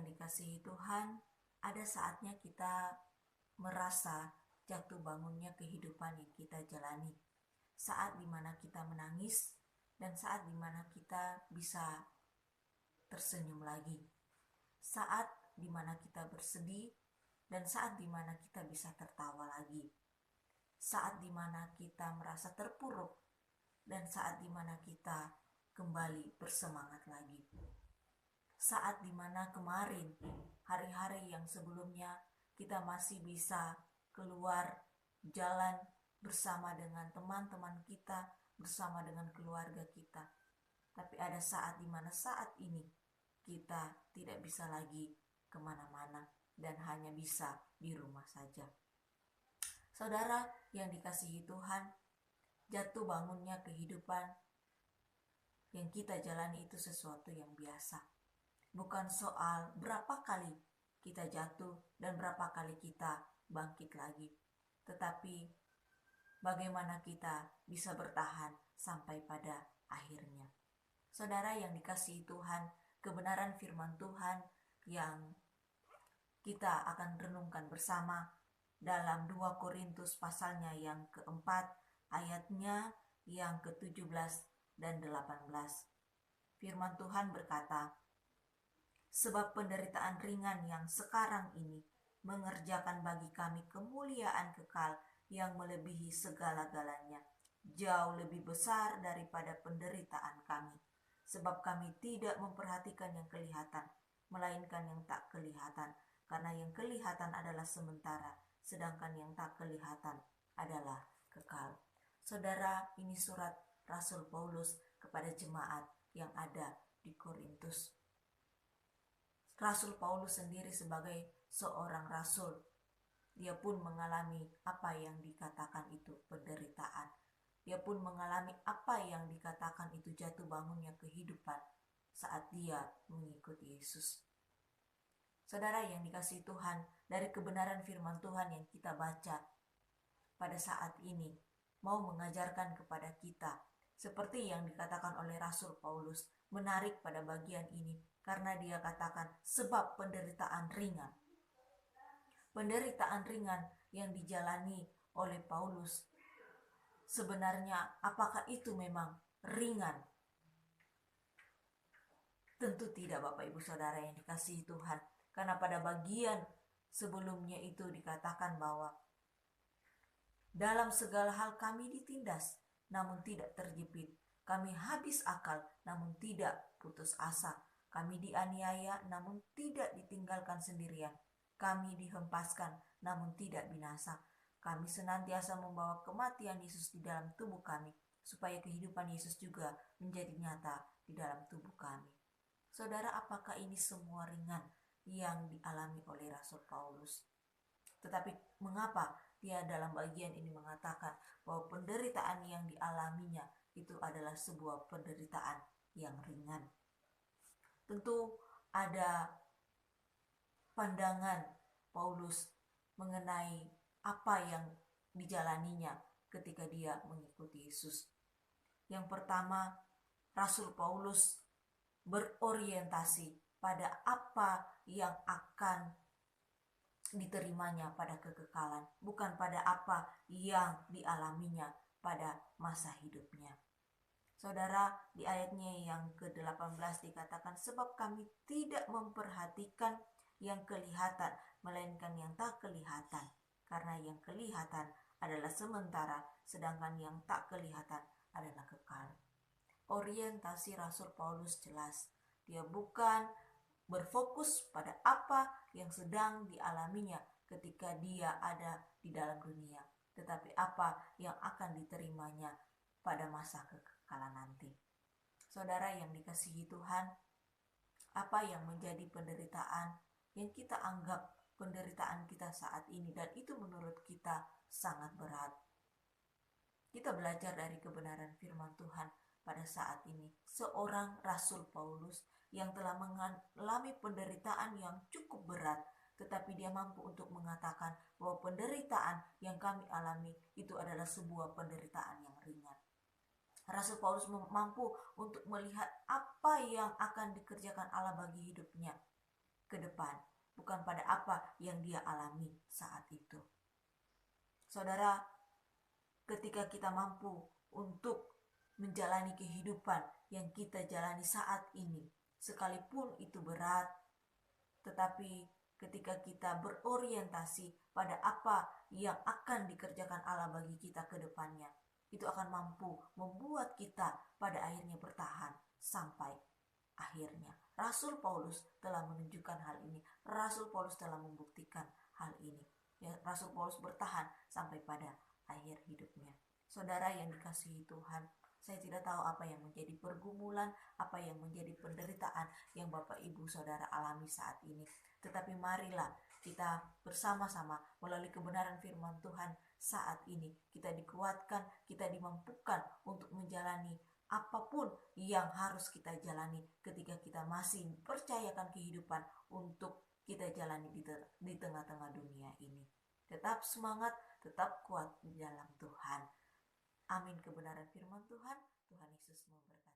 yang dikasihi Tuhan, ada saatnya kita merasa jatuh bangunnya kehidupan yang kita jalani. Saat dimana kita menangis dan saat dimana kita bisa tersenyum lagi. Saat dimana kita bersedih dan saat dimana kita bisa tertawa lagi. Saat dimana kita merasa terpuruk dan saat dimana kita kembali bersemangat lagi. Saat dimana kemarin, hari-hari yang sebelumnya kita masih bisa keluar jalan bersama dengan teman-teman kita, bersama dengan keluarga kita. Tapi ada saat dimana saat ini kita tidak bisa lagi kemana-mana dan hanya bisa di rumah saja. Saudara yang dikasihi Tuhan, jatuh bangunnya kehidupan yang kita jalani itu sesuatu yang biasa. Bukan soal berapa kali kita jatuh dan berapa kali kita bangkit lagi, tetapi bagaimana kita bisa bertahan sampai pada akhirnya. Saudara yang dikasihi Tuhan, kebenaran firman Tuhan yang kita akan renungkan bersama dalam 2 Korintus pasalnya yang keempat, ayatnya yang ke-17 dan 18. Firman Tuhan berkata, sebab penderitaan ringan yang sekarang ini mengerjakan bagi kami kemuliaan kekal yang melebihi segala-galanya, jauh lebih besar daripada penderitaan kami. Sebab kami tidak memperhatikan yang kelihatan, melainkan yang tak kelihatan, karena yang kelihatan adalah sementara, sedangkan yang tak kelihatan adalah kekal. Saudara, ini surat Rasul Paulus kepada jemaat yang ada di Korintus. Rasul Paulus sendiri sebagai seorang rasul, dia pun mengalami apa yang dikatakan itu penderitaan. Dia pun mengalami apa yang dikatakan itu jatuh bangunnya kehidupan saat dia mengikuti Yesus. Saudara yang dikasihi Tuhan, dari kebenaran firman Tuhan yang kita baca pada saat ini mau mengajarkan kepada kita seperti yang dikatakan oleh Rasul Paulus, menarik pada bagian ini karena dia katakan sebab penderitaan ringan. Penderitaan ringan yang dijalani oleh Paulus, sebenarnya apakah itu memang ringan? Tentu tidak, Bapak Ibu Saudara yang dikasihi Tuhan. Karena pada bagian sebelumnya itu dikatakan bahwa dalam segala hal kami ditindas, namun tidak terjepit. Kami habis akal, namun tidak putus asa. Kami dianiaya, namun tidak ditinggalkan sendirian. Kami dihempaskan, namun tidak binasa. Kami senantiasa membawa kematian Yesus di dalam tubuh kami, supaya kehidupan Yesus juga menjadi nyata di dalam tubuh kami. Saudara, apakah ini semua ringan yang dialami oleh Rasul Paulus? Tetapi mengapa dia dalam bagian ini mengatakan bahwa penderitaan yang dialaminya itu adalah sebuah penderitaan yang ringan? Tentu ada pandangan Paulus mengenai apa yang dijalaninya ketika dia mengikuti Yesus. Yang pertama, Rasul Paulus berorientasi pada apa yang akan diterimanya pada kekekalan, bukan pada apa yang dialaminya pada masa hidupnya. Saudara, di ayatnya yang ke-18 dikatakan, sebab kami tidak memperhatikan yang kelihatan, melainkan yang tak kelihatan. Karena yang kelihatan adalah sementara, sedangkan yang tak kelihatan adalah kekal. Orientasi Rasul Paulus jelas. Dia bukan berfokus pada apa yang sedang dialaminya ketika dia ada di dalam dunia, tetapi apa yang akan diterimanya pada masa kekekalan nanti. Saudara yang dikasihi Tuhan, apa yang menjadi penderitaan yang kita anggap penderitaan kita saat ini dan itu menurut kita sangat berat? Kita belajar dari kebenaran firman Tuhan pada saat ini. Seorang Rasul Paulus yang telah mengalami penderitaan yang cukup berat, tetapi dia mampu untuk mengatakan bahwa penderitaan yang kami alami itu adalah sebuah penderitaan yang ringan. Rasul Paulus mampu untuk melihat apa yang akan dikerjakan Allah bagi hidupnya ke depan, bukan pada apa yang dia alami saat itu. Saudara, ketika kita mampu untuk menjalani kehidupan yang kita jalani saat ini, sekalipun itu berat, tetapi ketika kita berorientasi pada apa yang akan dikerjakan Allah bagi kita ke depannya, itu akan mampu membuat kita pada akhirnya bertahan sampai akhirnya. Rasul Paulus telah menunjukkan hal ini. Rasul Paulus telah membuktikan hal ini. Ya, Rasul Paulus bertahan sampai pada akhir hidupnya. Saudara yang dikasihi Tuhan, saya tidak tahu apa yang menjadi pergumulan, apa yang menjadi penderitaan yang Bapak Ibu Saudara alami saat ini. Tetapi marilah kita bersama-sama melalui kebenaran firman Tuhan saat ini. Kita dikuatkan, kita dimampukan untuk menjalani apapun yang harus kita jalani ketika kita masih percayakan kehidupan untuk kita jalani di tengah-tengah dunia ini. Tetap semangat, tetap kuat di dalam Tuhan. Amin kebenaran firman Tuhan. Tuhan Yesus memberkati.